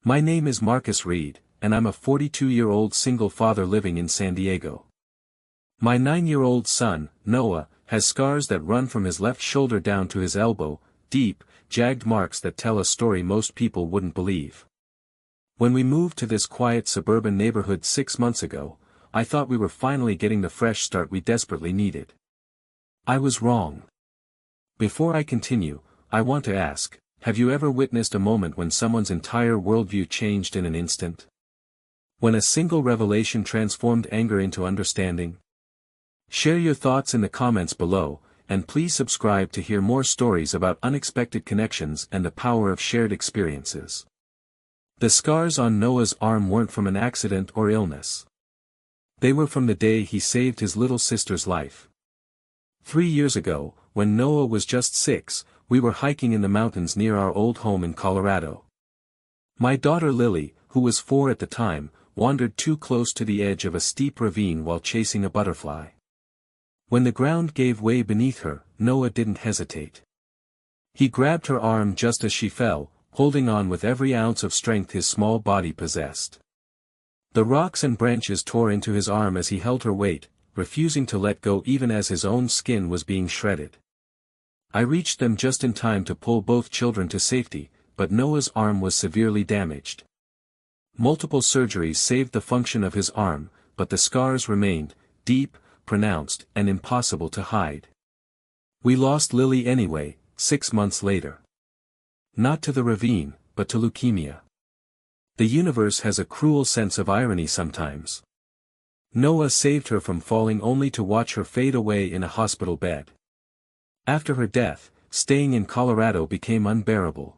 My name is Marcus Reed, and I'm a 42-year-old single father living in San Diego. My 9-year-old son, Noah, has scars that run from his left shoulder down to his elbow, deep, jagged marks that tell a story most people wouldn't believe. When we moved to this quiet suburban neighborhood 6 months ago, I thought we were finally getting the fresh start we desperately needed. I was wrong. Before I continue, I want to ask, have you ever witnessed a moment when someone's entire worldview changed in an instant? When a single revelation transformed anger into understanding? Share your thoughts in the comments below, and please subscribe to hear more stories about unexpected connections and the power of shared experiences. The scars on Noah's arm weren't from an accident or illness. They were from the day he saved his little sister's life. 3 years ago, when Noah was just 6, we were hiking in the mountains near our old home in Colorado. My daughter Lily, who was 4 at the time, wandered too close to the edge of a steep ravine while chasing a butterfly. When the ground gave way beneath her, Noah didn't hesitate. He grabbed her arm just as she fell, holding on with every ounce of strength his small body possessed. The rocks and branches tore into his arm as he held her weight, refusing to let go even as his own skin was being shredded. I reached them just in time to pull both children to safety, but Noah's arm was severely damaged. Multiple surgeries saved the function of his arm, but the scars remained, deep, pronounced, and impossible to hide. We lost Lily anyway, 6 months later. Not to the ravine, but to leukemia. The universe has a cruel sense of irony sometimes. Noah saved her from falling only to watch her fade away in a hospital bed. After her death, staying in Colorado became unbearable.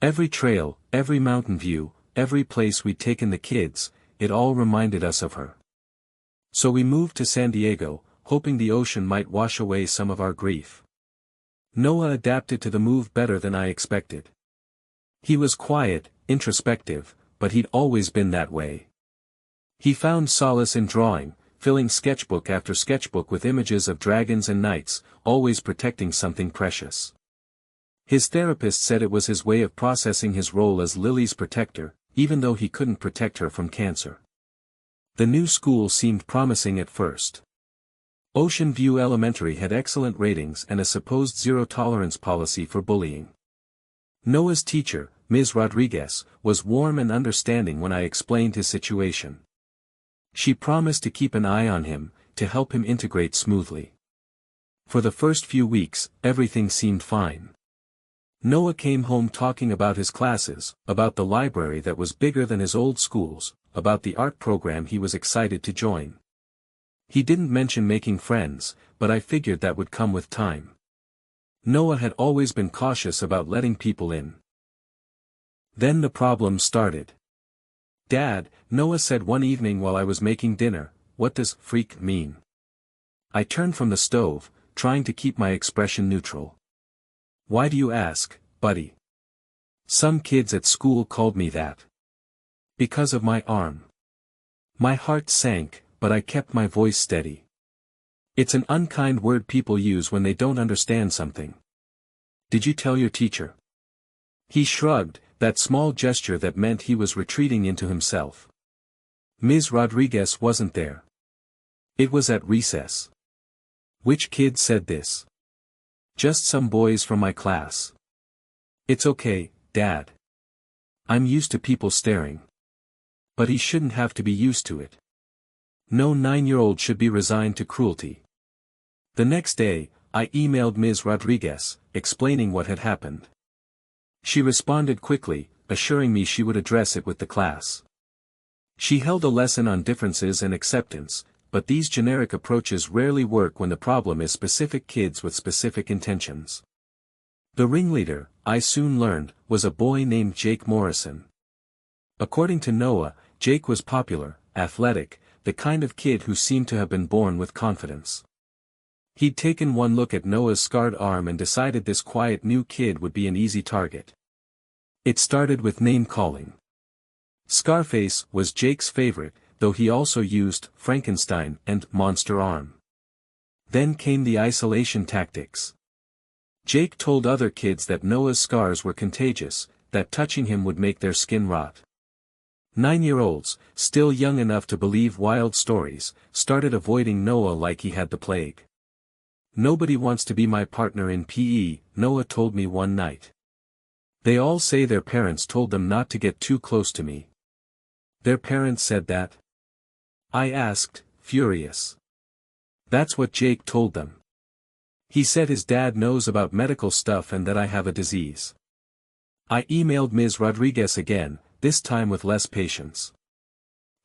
Every trail, every mountain view, every place we'd taken the kids, it all reminded us of her. So we moved to San Diego, hoping the ocean might wash away some of our grief. Noah adapted to the move better than I expected. He was quiet, introspective, but he'd always been that way. He found solace in drawing, filling sketchbook after sketchbook with images of dragons and knights, always protecting something precious. His therapist said it was his way of processing his role as Lily's protector, even though he couldn't protect her from cancer. The new school seemed promising at first. Ocean View Elementary had excellent ratings and a supposed zero-tolerance policy for bullying. Noah's teacher, Ms. Rodriguez, was warm and understanding when I explained his situation. She promised to keep an eye on him, to help him integrate smoothly. For the first few weeks, everything seemed fine. Noah came home talking about his classes, about the library that was bigger than his old school's, about the art program he was excited to join. He didn't mention making friends, but I figured that would come with time. Noah had always been cautious about letting people in. Then the problem started. "Dad," Noah said one evening while I was making dinner, "what does freak mean?" I turned from the stove, trying to keep my expression neutral. "Why do you ask, buddy?" "Some kids at school called me that." "Because of my arm." My heart sank, but I kept my voice steady. "It's an unkind word people use when they don't understand something." "Did you tell your teacher?" He shrugged, that small gesture that meant he was retreating into himself. Ms. Rodriguez wasn't there. It was at recess. "Which kid said this?" "Just some boys from my class." "It's okay, Dad. I'm used to people staring." But he shouldn't have to be used to it. No 9-year-old should be resigned to cruelty. The next day, I emailed Ms. Rodriguez, explaining what had happened. She responded quickly, assuring me she would address it with the class. She held a lesson on differences and acceptance, but these generic approaches rarely work when the problem is specific kids with specific intentions. The ringleader, I soon learned, was a boy named Jake Morrison. According to Noah, Jake was popular, athletic, the kind of kid who seemed to have been born with confidence. He'd taken one look at Noah's scarred arm and decided this quiet new kid would be an easy target. It started with name-calling. Scarface was Jake's favorite, though he also used Frankenstein and monster arm. Then came the isolation tactics. Jake told other kids that Noah's scars were contagious, that touching him would make their skin rot. 9-year-olds, still young enough to believe wild stories, started avoiding Noah like he had the plague. "Nobody wants to be my partner in PE," Noah told me one night. "They all say their parents told them not to get too close to me." "Their parents said that?" I asked, furious. "That's what Jake told them. He said his dad knows about medical stuff and that I have a disease." I emailed Ms. Rodriguez again, this time with less patience.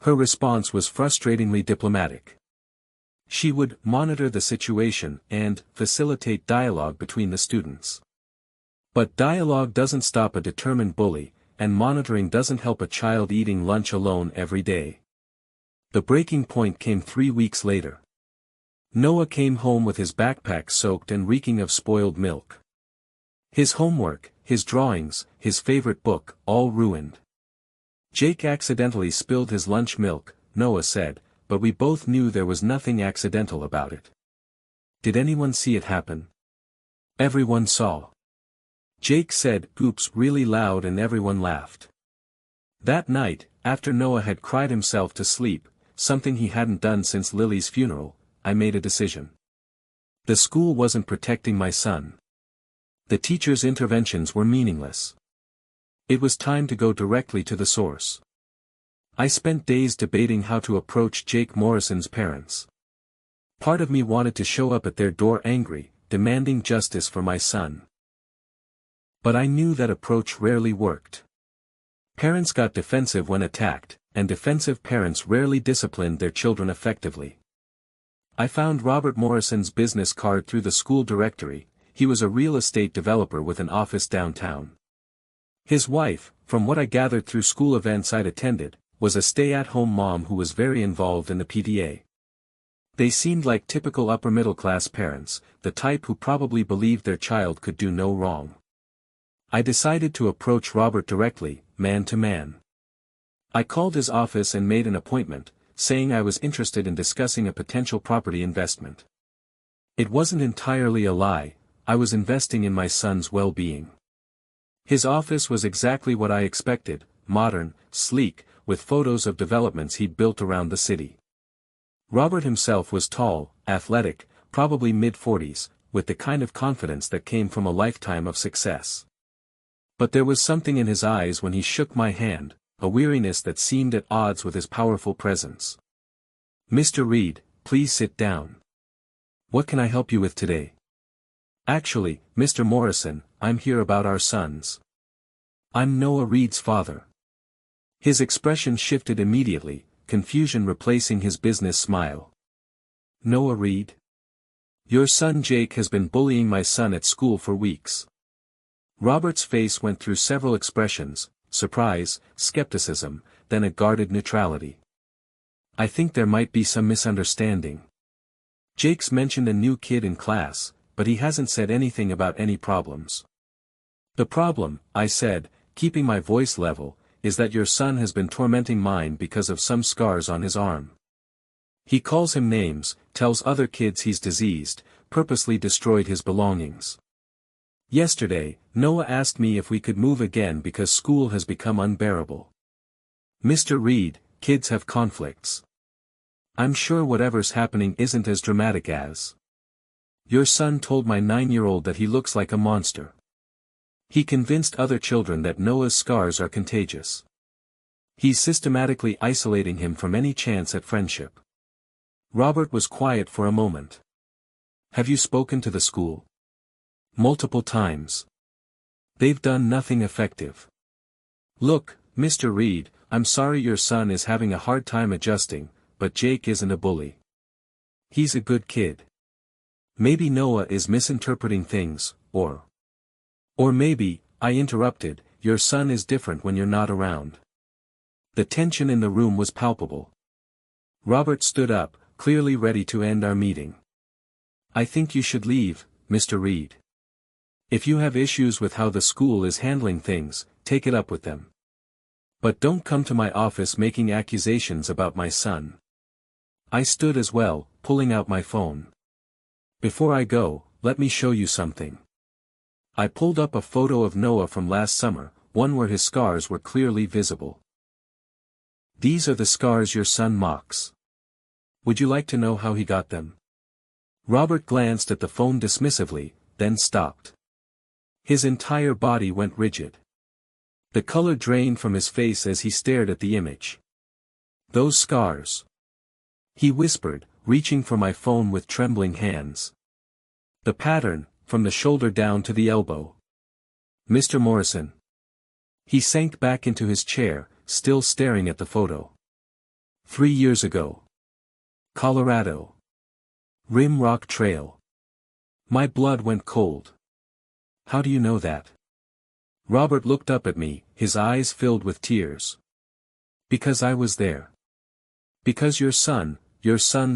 Her response was frustratingly diplomatic. She would monitor the situation and facilitate dialogue between the students. But dialogue doesn't stop a determined bully, and monitoring doesn't help a child eating lunch alone every day. The breaking point came 3 weeks later. Noah came home with his backpack soaked and reeking of spoiled milk. His homework, his drawings, his favorite book, all ruined. "Jake accidentally spilled his lunch milk," Noah said, but we both knew there was nothing accidental about it. "Did anyone see it happen?" "Everyone saw." Jake said "oops" really loud and everyone laughed. That night, after Noah had cried himself to sleep, something he hadn't done since Lily's funeral, I made a decision. The school wasn't protecting my son. The teacher's interventions were meaningless. It was time to go directly to the source. I spent days debating how to approach Jake Morrison's parents. Part of me wanted to show up at their door angry, demanding justice for my son. But I knew that approach rarely worked. Parents got defensive when attacked, and defensive parents rarely disciplined their children effectively. I found Robert Morrison's business card through the school directory. He was a real estate developer with an office downtown. His wife, from what I gathered through school events I'd attended, was a stay-at-home mom who was very involved in the PTA. They seemed like typical upper-middle-class parents, the type who probably believed their child could do no wrong. I decided to approach Robert directly, man to man. I called his office and made an appointment, saying I was interested in discussing a potential property investment. It wasn't entirely a lie, I was investing in my son's well-being. His office was exactly what I expected, modern, sleek, with photos of developments he'd built around the city. Robert himself was tall, athletic, probably mid-40s, with the kind of confidence that came from a lifetime of success. But there was something in his eyes when he shook my hand, a weariness that seemed at odds with his powerful presence. "Mr. Reed, please sit down. What can I help you with today?" "Actually, Mr. Morrison, I'm here about our sons. I'm Noah Reed's father." His expression shifted immediately, confusion replacing his business smile. "Noah Reed? Your son Jake has been bullying my son at school for weeks." Robert's face went through several expressions, surprise, skepticism, then a guarded neutrality. "I think there might be some misunderstanding. Jake's mentioned a new kid in class, but he hasn't said anything about any problems." "The problem," I said, keeping my voice level, "is that your son has been tormenting mine because of some scars on his arm. He calls him names, tells other kids he's diseased, purposely destroyed his belongings. Yesterday, Noah asked me if we could move again because school has become unbearable. Mr. Reed, kids have conflicts. I'm sure whatever's happening isn't as dramatic as. Your son told my 9-year-old that he looks like a monster. He convinced other children that Noah's scars are contagious. He's systematically isolating him from any chance at friendship." Robert was quiet for a moment. "Have you spoken to the school?" "Multiple times. They've done nothing effective. Look, Mr. Reed, I'm sorry your son is having a hard time adjusting, but Jake isn't a bully. He's a good kid. Maybe Noah is misinterpreting things, or maybe," I interrupted, "your son is different when you're not around." The tension in the room was palpable. Robert stood up, clearly ready to end our meeting. "I think you should leave, Mr. Reed. If you have issues with how the school is handling things, take it up with them. But don't come to my office making accusations about my son." I stood as well, pulling out my phone. "Before I go, let me show you something." I pulled up a photo of Noah from last summer, one where his scars were clearly visible. "These are the scars your son mocks. Would you like to know how he got them?" Robert glanced at the phone dismissively, then stopped. His entire body went rigid. The color drained from his face as he stared at the image. "Those scars," he whispered, reaching for my phone with trembling hands. "The pattern, from the shoulder down to the elbow. Mr. Morrison." He sank back into his chair, still staring at the photo. 3 years ago. Colorado. Rim Rock Trail. My blood went cold. "How do you know that?" Robert looked up at me, his eyes filled with tears. "Because I was there. Because your son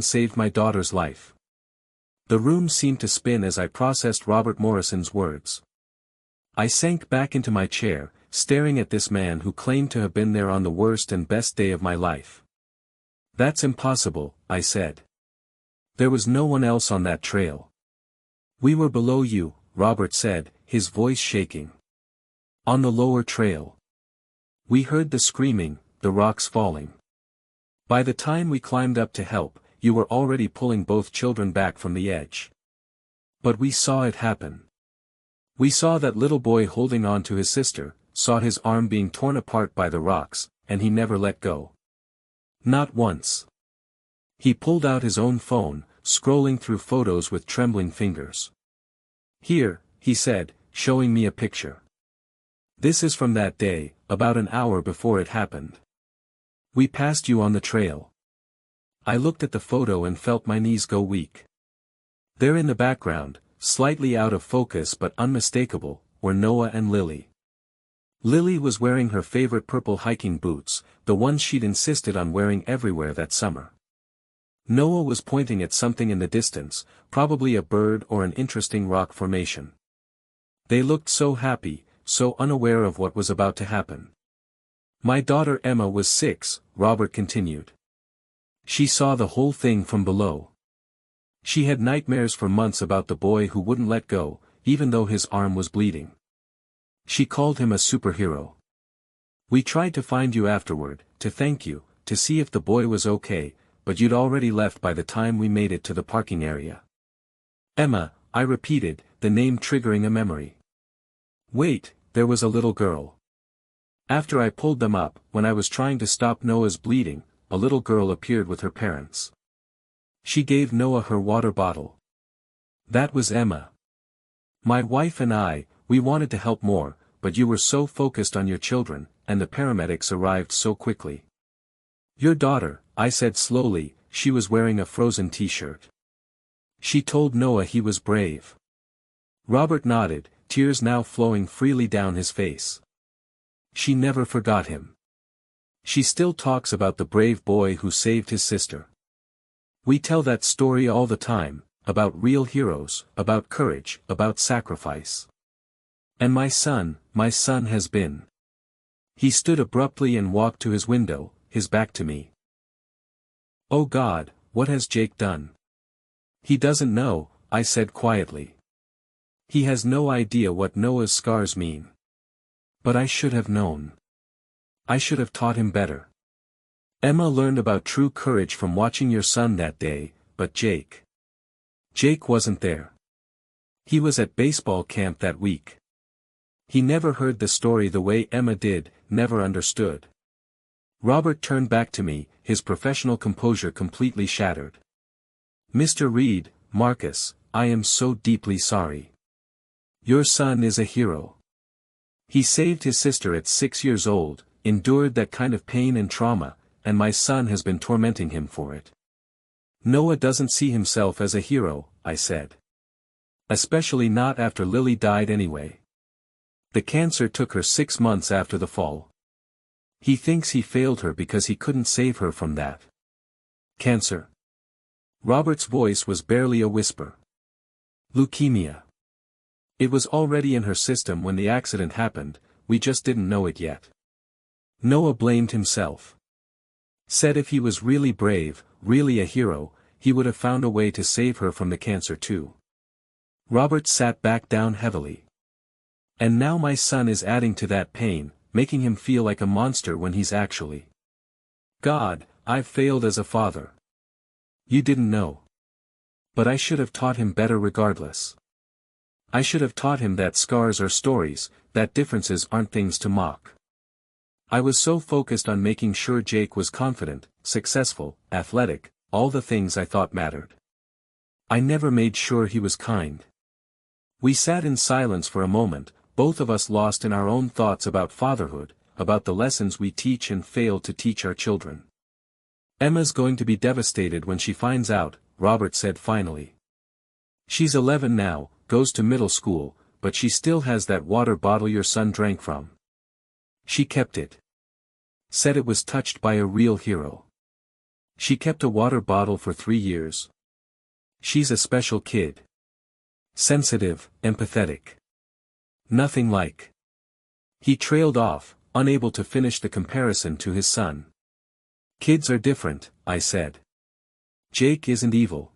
saved my daughter's life." The room seemed to spin as I processed Robert Morrison's words. I sank back into my chair, staring at this man who claimed to have been there on the worst and best day of my life. "That's impossible," I said. "There was no one else on that trail." "We were below you," Robert said, his voice shaking. "On the lower trail. We heard the screaming, the rocks falling. By the time we climbed up to help, you were already pulling both children back from the edge. But we saw it happen. We saw that little boy holding on to his sister, saw his arm being torn apart by the rocks, and he never let go. Not once." He pulled out his own phone, scrolling through photos with trembling fingers. "Here," he said, showing me a picture. "This is from that day, about an hour before it happened. We passed you on the trail." I looked at the photo and felt my knees go weak. There in the background, slightly out of focus but unmistakable, were Noah and Lily. Lily was wearing her favorite purple hiking boots, the ones she'd insisted on wearing everywhere that summer. Noah was pointing at something in the distance, probably a bird or an interesting rock formation. They looked so happy, so unaware of what was about to happen. "My daughter Emma was 6, Robert continued. "She saw the whole thing from below. She had nightmares for months about the boy who wouldn't let go, even though his arm was bleeding. She called him a superhero. We tried to find you afterward, to thank you, to see if the boy was okay, but you'd already left by the time we made it to the parking area." "Emma," I repeated, the name triggering a memory. "Wait, there was a little girl. After I pulled them up, when I was trying to stop Noah's bleeding, a little girl appeared with her parents. She gave Noah her water bottle. That was Emma. My wife and I, we wanted to help more, but you were so focused on your children, and the paramedics arrived so quickly." "Your daughter," I said slowly, "she was wearing a Frozen t-shirt. She told Noah he was brave." Robert nodded, tears now flowing freely down his face. "She never forgot him. She still talks about the brave boy who saved his sister. We tell that story all the time, about real heroes, about courage, about sacrifice. And my son has been." He stood abruptly and walked to his window, his back to me. "Oh God, what has Jake done?" "He doesn't know," I said quietly. "He has no idea what Noah's scars mean. But I should have known. I should have taught him better. Emma learned about true courage from watching your son that day, but Jake wasn't there. He was at baseball camp that week. He never heard the story the way Emma did, never understood." Robert turned back to me, his professional composure completely shattered. "Mr. Reed, Marcus, I am so deeply sorry. Your son is a hero. He saved his sister at 6 years old, endured that kind of pain and trauma, and my son has been tormenting him for it." "Noah doesn't see himself as a hero," I said. "Especially not after Lily died anyway. The cancer took her 6 months after the fall. He thinks he failed her because he couldn't save her from that cancer." Robert's voice was barely a whisper. "Leukemia. It was already in her system when the accident happened, we just didn't know it yet. Noah blamed himself. Said if he was really brave, really a hero, he would have found a way to save her from the cancer too." Robert sat back down heavily. And now my son is adding to that pain, making him feel like a monster when he's actually. God, I've failed as a father. You didn't know. But I should have taught him better regardless. I should have taught him that scars are stories, that differences aren't things to mock. I was so focused on making sure Jake was confident, successful, athletic, all the things I thought mattered. I never made sure he was kind. We sat in silence for a moment, both of us lost in our own thoughts about fatherhood, about the lessons we teach and fail to teach our children. Emma's going to be devastated when she finds out, Robert said finally. She's 11 now, goes to middle school, but she still has that water bottle your son drank from. She kept it. Said it was touched by a real hero. She kept a water bottle for 3 years. She's a special kid. Sensitive, empathetic. Nothing like. He trailed off, unable to finish the comparison to his son. Kids are different, I said. Jake isn't evil.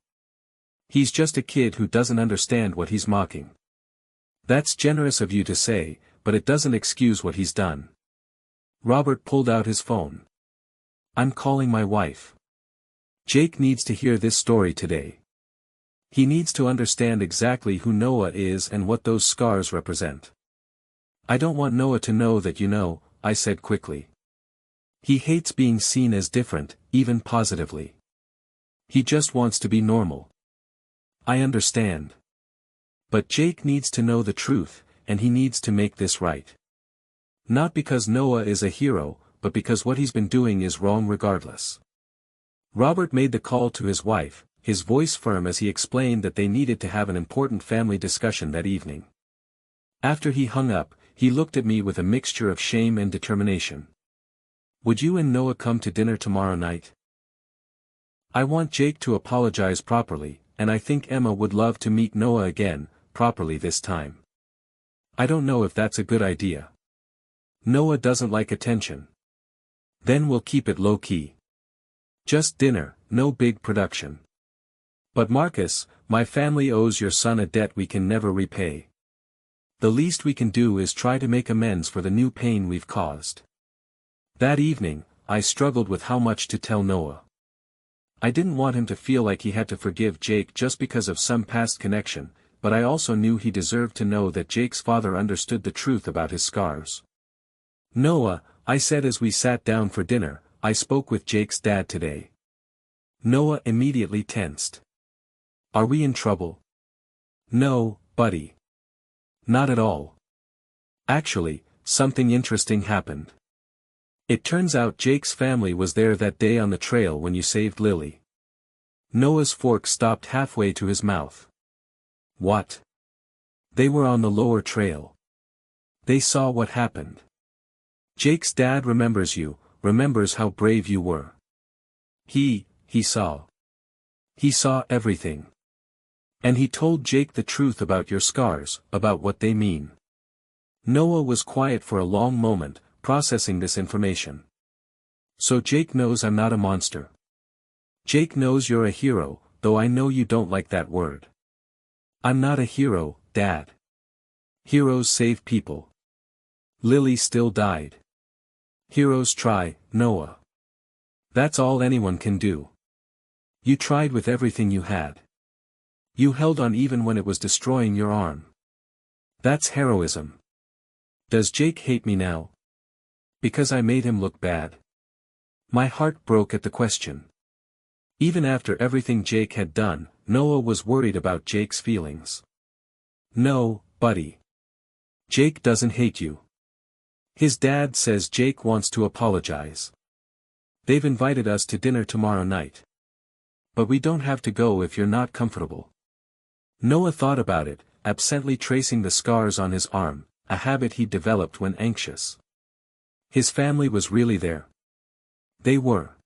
He's just a kid who doesn't understand what he's mocking. That's generous of you to say, but it doesn't excuse what he's done. Robert pulled out his phone. I'm calling my wife. Jake needs to hear this story today. He needs to understand exactly who Noah is and what those scars represent. I don't want Noah to know that you know, I said quickly. He hates being seen as different, even positively. He just wants to be normal. I understand. But Jake needs to know the truth, and he needs to make this right. Not because Noah is a hero, but because what he's been doing is wrong regardless. Robert made the call to his wife, his voice firm as he explained that they needed to have an important family discussion that evening. After he hung up, he looked at me with a mixture of shame and determination. Would you and Noah come to dinner tomorrow night? I want Jake to apologize properly, and I think Emma would love to meet Noah again, properly this time. I don't know if that's a good idea. Noah doesn't like attention. Then we'll keep it low-key. Just dinner, no big production. But Marcus, my family owes your son a debt we can never repay. The least we can do is try to make amends for the new pain we've caused. That evening, I struggled with how much to tell Noah. I didn't want him to feel like he had to forgive Jake just because of some past connection, but I also knew he deserved to know that Jake's father understood the truth about his scars. Noah, I said as we sat down for dinner, I spoke with Jake's dad today. Noah immediately tensed. Are we in trouble? No, buddy. Not at all. Actually, something interesting happened. It turns out Jake's family was there that day on the trail when you saved Lily. Noah's fork stopped halfway to his mouth. What? They were on the lower trail. They saw what happened. Jake's dad remembers you, remembers how brave you were. He saw. He saw everything. And he told Jake the truth about your scars, about what they mean. Noah was quiet for a long moment, processing this information. So Jake knows I'm not a monster. Jake knows you're a hero, though I know you don't like that word. I'm not a hero, Dad. Heroes save people. Lily still died. Heroes try, Noah. That's all anyone can do. You tried with everything you had. You held on even when it was destroying your arm. That's heroism. Does Jake hate me now? Because I made him look bad? My heart broke at the question. Even after everything Jake had done, Noah was worried about Jake's feelings. No, buddy. Jake doesn't hate you. His dad says Jake wants to apologize. They've invited us to dinner tomorrow night. But we don't have to go if you're not comfortable. Noah thought about it, absently tracing the scars on his arm, a habit he'd developed when anxious. His family was really there. They were.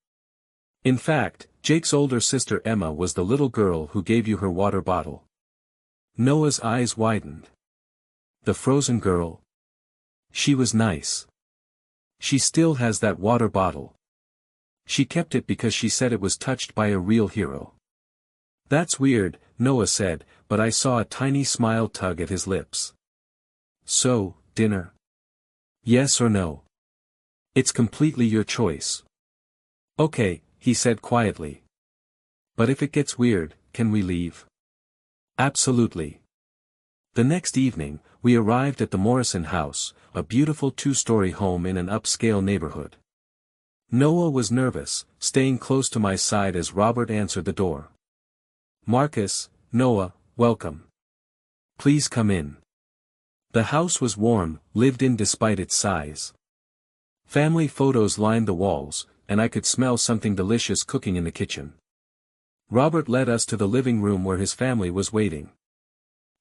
In fact, Jake's older sister Emma was the little girl who gave you her water bottle. Noah's eyes widened. The frozen girl? She was nice. She still has that water bottle. She kept it because she said it was touched by a real hero. That's weird, Noah said, but I saw a tiny smile tug at his lips. So, dinner? Yes or no? It's completely your choice. Okay, he said quietly. But if it gets weird, can we leave? Absolutely. The next evening, we arrived at the Morrison house, a beautiful two-story home in an upscale neighborhood. Noah was nervous, staying close to my side as Robert answered the door. Marcus, Noah, welcome. Please come in. The house was warm, lived in despite its size. Family photos lined the walls, and I could smell something delicious cooking in the kitchen. Robert led us to the living room where his family was waiting.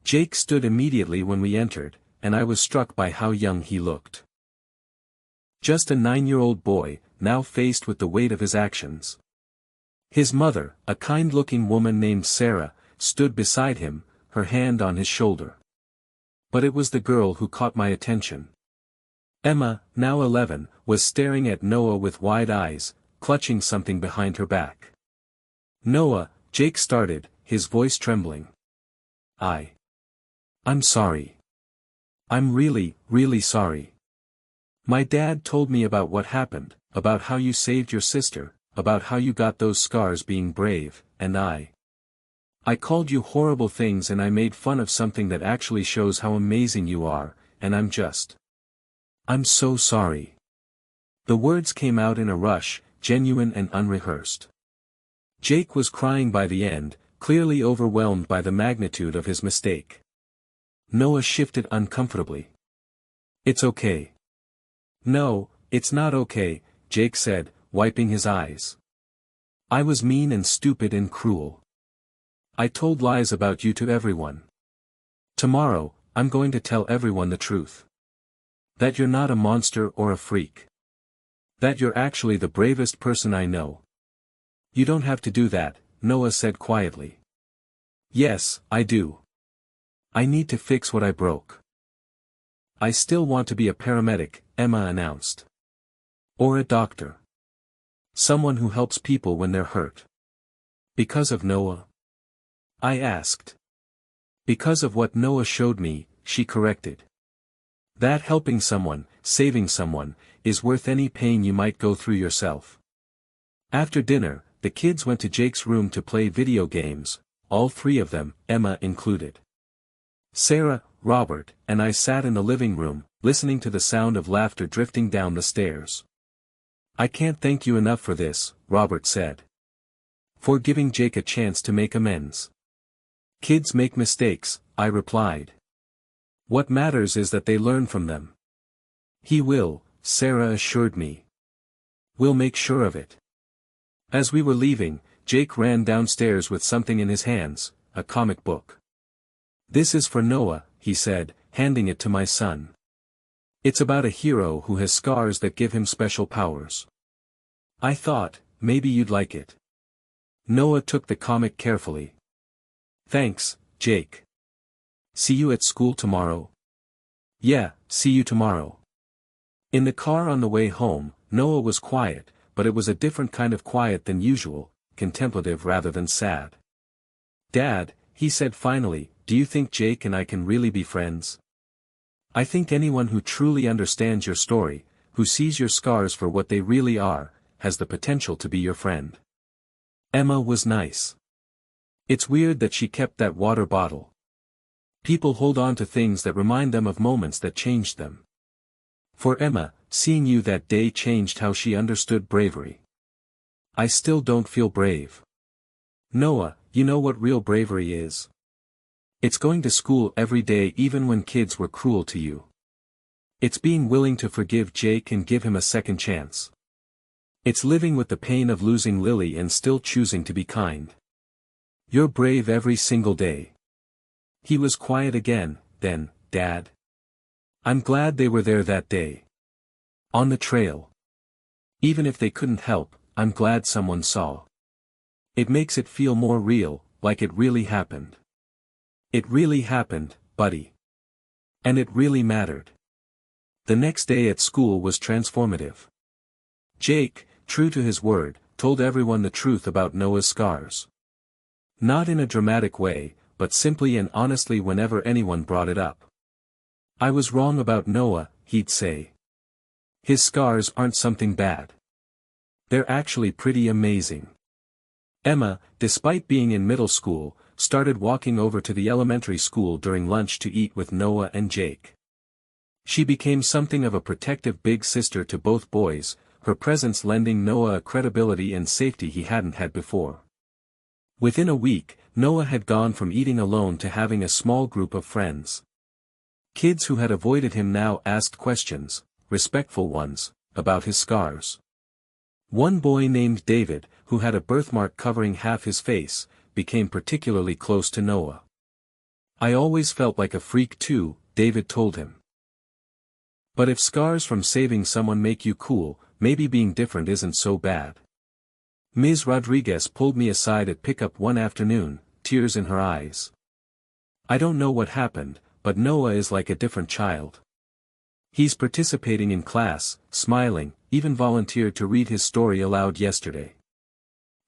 Jake stood immediately when we entered, and I was struck by how young he looked. Just a 9-year-old boy, now faced with the weight of his actions. His mother, a kind-looking woman named Sarah, stood beside him, her hand on his shoulder. But it was the girl who caught my attention. Emma, now 11, was staring at Noah with wide eyes, clutching something behind her back. Noah, Jake started, his voice trembling. I'm sorry. I'm really, really sorry. My dad told me about what happened, about how you saved your sister, about how you got those scars being brave, and I called you horrible things and I made fun of something that actually shows how amazing you are, and I'm so sorry. The words came out in a rush, genuine and unrehearsed. Jake was crying by the end, clearly overwhelmed by the magnitude of his mistake. Noah shifted uncomfortably. It's okay. No, it's not okay, Jake said, wiping his eyes. I was mean and stupid and cruel. I told lies about you to everyone. Tomorrow, I'm going to tell everyone the truth. That you're not a monster or a freak. That you're actually the bravest person I know. You don't have to do that, Noah said quietly. Yes, I do. I need to fix what I broke. I still want to be a paramedic, Emma announced. Or a doctor. Someone who helps people when they're hurt. Because of Noah? I asked. Because of what Noah showed me, she corrected. That helping someone, saving someone, is worth any pain you might go through yourself. After dinner, the kids went to Jake's room to play video games, all three of them, Emma included. Sarah, Robert, and I sat in the living room, listening to the sound of laughter drifting down the stairs. I can't thank you enough for this, Robert said. For giving Jake a chance to make amends. Kids make mistakes, I replied. What matters is that they learn from them. He will, Sarah assured me. We'll make sure of it. As we were leaving, Jake ran downstairs with something in his hands, a comic book. This is for Noah, he said, handing it to my son. It's about a hero who has scars that give him special powers. I thought, maybe you'd like it. Noah took the comic carefully. Thanks, Jake. See you at school tomorrow? Yeah, see you tomorrow. In the car on the way home, Noah was quiet, but it was a different kind of quiet than usual, contemplative rather than sad. Dad, he said finally, do you think Jake and I can really be friends? I think anyone who truly understands your story, who sees your scars for what they really are, has the potential to be your friend. Emma was nice. It's weird that she kept that water bottle. People hold on to things that remind them of moments that changed them. For Emma, seeing you that day changed how she understood bravery. I still don't feel brave. Noah, you know what real bravery is? It's going to school every day even when kids were cruel to you. It's being willing to forgive Jake and give him a second chance. It's living with the pain of losing Lily and still choosing to be kind. You're brave every single day. He was quiet again, then, Dad. I'm glad they were there that day. On the trail. Even if they couldn't help, I'm glad someone saw. It makes it feel more real, like it really happened. It really happened, buddy. And it really mattered. The next day at school was transformative. Jake, true to his word, told everyone the truth about Noah's scars. Not in a dramatic way, but simply and honestly whenever anyone brought it up. "I was wrong about Noah," he'd say. "His scars aren't something bad. They're actually pretty amazing." Emma, despite being in middle school, started walking over to the elementary school during lunch to eat with Noah and Jake. She became something of a protective big sister to both boys, her presence lending Noah a credibility and safety he hadn't had before. Within a week, Noah had gone from eating alone to having a small group of friends. Kids who had avoided him now asked questions, respectful ones, about his scars. One boy named David, who had a birthmark covering half his face, became particularly close to Noah. "I always felt like a freak too," David told him. "But if scars from saving someone make you cool, maybe being different isn't so bad." Ms. Rodriguez pulled me aside at pickup one afternoon, tears in her eyes. "I don't know what happened, but Noah is like a different child. He's participating in class, smiling, even volunteered to read his story aloud yesterday."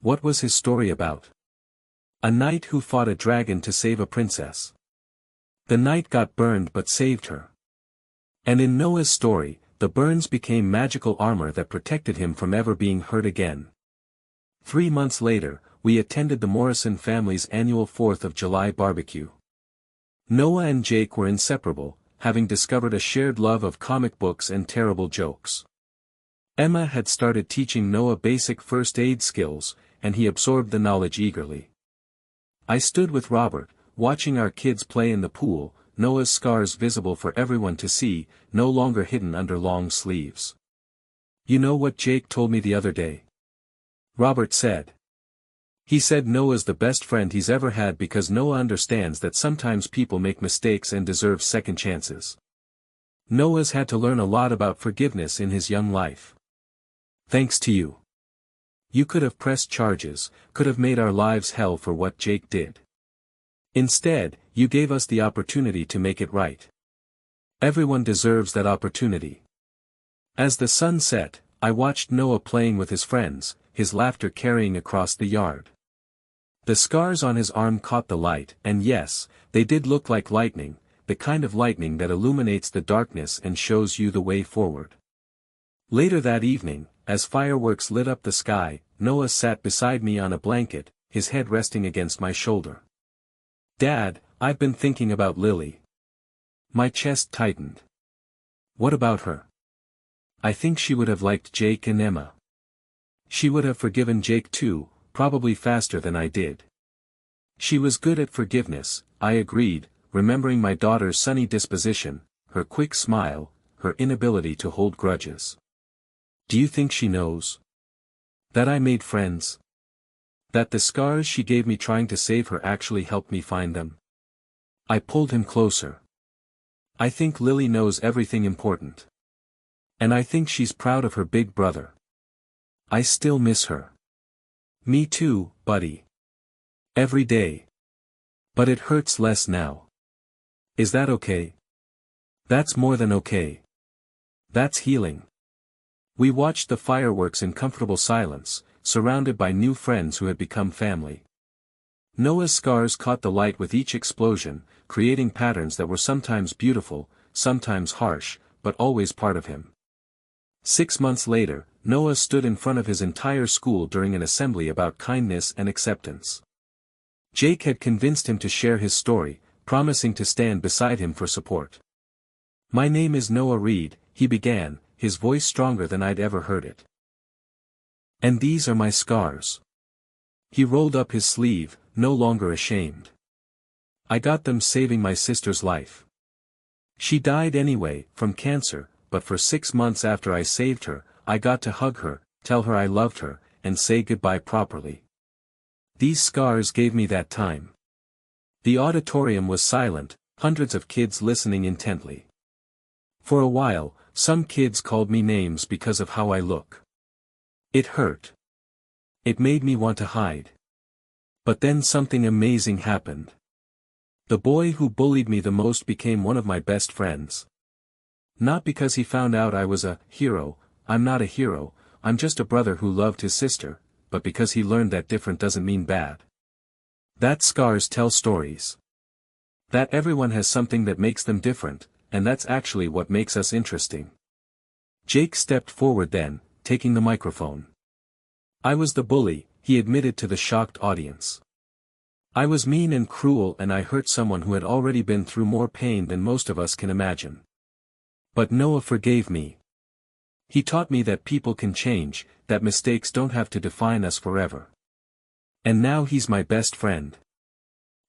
"What was his story about?" "A knight who fought a dragon to save a princess. The knight got burned but saved her. And in Noah's story, the burns became magical armor that protected him from ever being hurt again." 3 months later, we attended the Morrison family's annual 4th of July barbecue. Noah and Jake were inseparable, having discovered a shared love of comic books and terrible jokes. Emma had started teaching Noah basic first aid skills, and he absorbed the knowledge eagerly. I stood with Robert, watching our kids play in the pool, Noah's scars visible for everyone to see, no longer hidden under long sleeves. "You know what Jake told me the other day?" Robert said. "He said Noah's the best friend he's ever had because Noah understands that sometimes people make mistakes and deserve second chances. Noah's had to learn a lot about forgiveness in his young life. Thanks to you. You could have pressed charges, could have made our lives hell for what Jake did. Instead, you gave us the opportunity to make it right. Everyone deserves that opportunity." As the sun set, I watched Noah playing with his friends, his laughter carrying across the yard. The scars on his arm caught the light, and yes, they did look like lightning, the kind of lightning that illuminates the darkness and shows you the way forward. Later that evening, as fireworks lit up the sky, Noah sat beside me on a blanket, his head resting against my shoulder. "Dad, I've been thinking about Lily." My chest tightened. "What about her?" "I think she would have liked Jake and Emma. She would have forgiven Jake too, probably faster than I did." "She was good at forgiveness," I agreed, remembering my daughter's sunny disposition, her quick smile, her inability to hold grudges. "Do you think she knows that I made friends? That the scars she gave me trying to save her actually helped me find them?" I pulled him closer. "I think Lily knows everything important. And I think she's proud of her big brother. I still miss her." "Me too, buddy. Every day. But it hurts less now. Is that okay?" "That's more than okay. That's healing." We watched the fireworks in comfortable silence, surrounded by new friends who had become family. Noah's scars caught the light with each explosion, creating patterns that were sometimes beautiful, sometimes harsh, but always part of him. 6 months later, Noah stood in front of his entire school during an assembly about kindness and acceptance. Jake had convinced him to share his story, promising to stand beside him for support. "My name is Noah Reed," he began, his voice stronger than I'd ever heard it. "And these are my scars." He rolled up his sleeve, no longer ashamed. "I got them saving my sister's life. She died anyway, from cancer, but for 6 months after I saved her, I got to hug her, tell her I loved her, and say goodbye properly. These scars gave me that time." The auditorium was silent, hundreds of kids listening intently. For a while, some kids called me names because of how I look. It hurt. It made me want to hide. But then something amazing happened. The boy who bullied me the most became one of my best friends. Not because he found out I was a hero, I'm not a hero, I'm just a brother who loved his sister, but because he learned that different doesn't mean bad. That scars tell stories. That everyone has something that makes them different, and that's actually what makes us interesting. Jake stepped forward then, taking the microphone. I was the bully, he admitted to the shocked audience. I was mean and cruel, and I hurt someone who had already been through more pain than most of us can imagine. But Noah forgave me. He taught me that people can change, that mistakes don't have to define us forever. And now he's my best friend.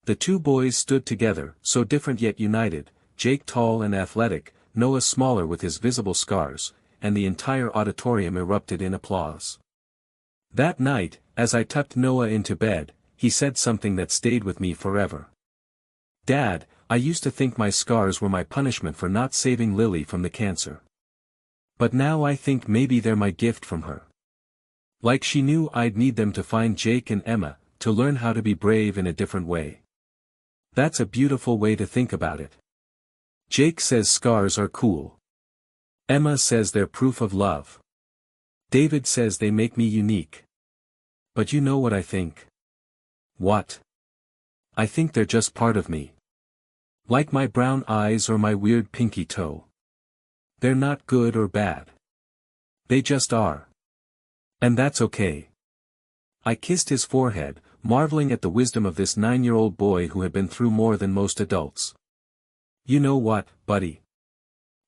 The two boys stood together, so different yet united, Jake tall and athletic, Noah smaller with his visible scars, and the entire auditorium erupted in applause. That night, as I tucked Noah into bed, he said something that stayed with me forever. Dad, I used to think my scars were my punishment for not saving Lily from the cancer. But now I think maybe they're my gift from her. Like she knew I'd need them to find Jake and Emma, to learn how to be brave in a different way. That's a beautiful way to think about it. Jake says scars are cool. Emma says they're proof of love. David says they make me unique. But you know what I think? What? I think they're just part of me. Like my brown eyes or my weird pinky toe. They're not good or bad. They just are. And that's okay. I kissed his forehead, marveling at the wisdom of this 9-year-old boy who had been through more than most adults. You know what, buddy?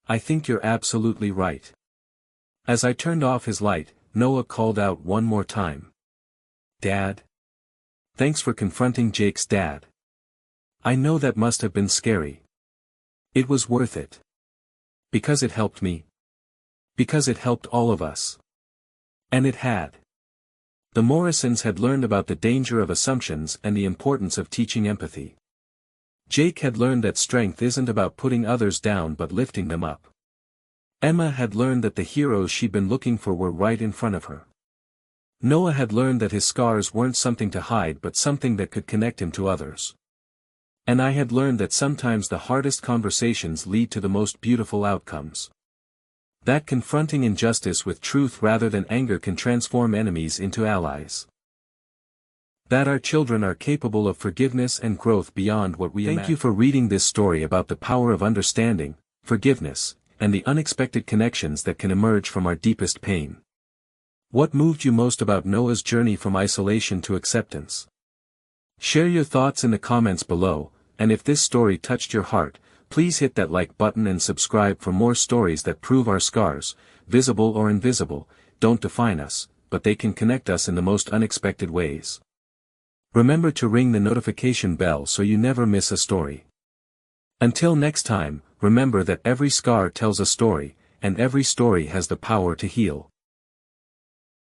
I think you're absolutely right. As I turned off his light, Noah called out one more time. Dad? Thanks for confronting Jake's dad. I know that must have been scary. It was worth it. Because it helped me. Because it helped all of us. And it had. The Morrisons had learned about the danger of assumptions and the importance of teaching empathy. Jake had learned that strength isn't about putting others down but lifting them up. Emma had learned that the heroes she'd been looking for were right in front of her. Noah had learned that his scars weren't something to hide but something that could connect him to others. And I had learned that sometimes the hardest conversations lead to the most beautiful outcomes. That confronting injustice with truth rather than anger can transform enemies into allies. That our children are capable of forgiveness and growth beyond what we imagine. Thank you for reading this story about the power of understanding, forgiveness, and the unexpected connections that can emerge from our deepest pain. What moved you most about Noah's journey from isolation to acceptance? Share your thoughts in the comments below, and if this story touched your heart, please hit that like button and subscribe for more stories that prove our scars, visible or invisible, don't define us, but they can connect us in the most unexpected ways. Remember to ring the notification bell so you never miss a story. Until next time, remember that every scar tells a story, and every story has the power to heal.